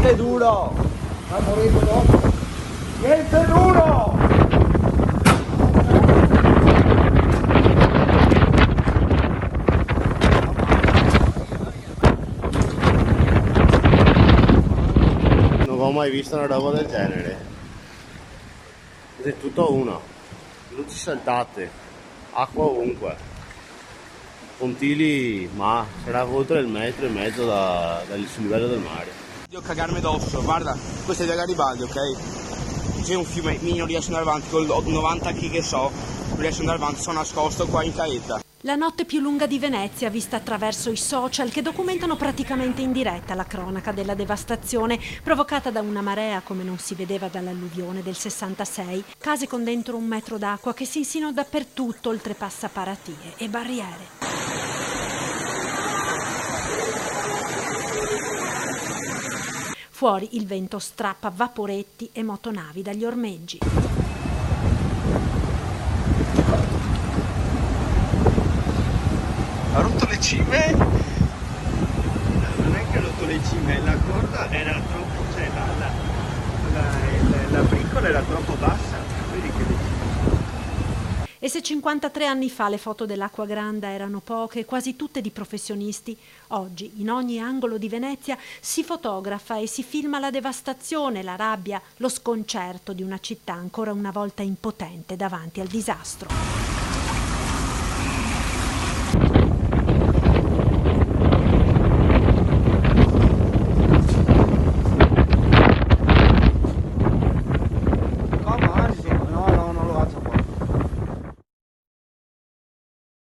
Niente duro! Morendo dopo! Niente duro! Non ho mai visto una roba del genere. È tutto uno. Luci saltate, acqua ovunque. Pontili, ma sarà oltre il metro e mezzo dal livello del mare. Devo cagarmi addosso, guarda, questa è via Garibaldi, ok? C'è un fiume, io non riesco ad andare avanti, con 90 kg che so, non riesco ad andare avanti, sono nascosto qua in caetta. La notte più lunga di Venezia, vista attraverso i social che documentano praticamente in diretta la cronaca della devastazione provocata da una marea come non si vedeva dall'alluvione del 66. Case con dentro 1 metro d'acqua che si insinuano dappertutto, oltrepassa paratie e barriere. Fuori il vento strappa vaporetti e motonavi dagli ormeggi. Ha rotto le cime? Non è che ha rotto le cime, la corda era troppo, cioè la briccola era troppo bassa, vedi che le cime. E se 53 anni fa le foto dell'Acqua Granda erano poche, quasi tutte di professionisti, oggi in ogni angolo di Venezia si fotografa e si filma la devastazione, la rabbia, lo sconcerto di una città ancora una volta impotente davanti al disastro.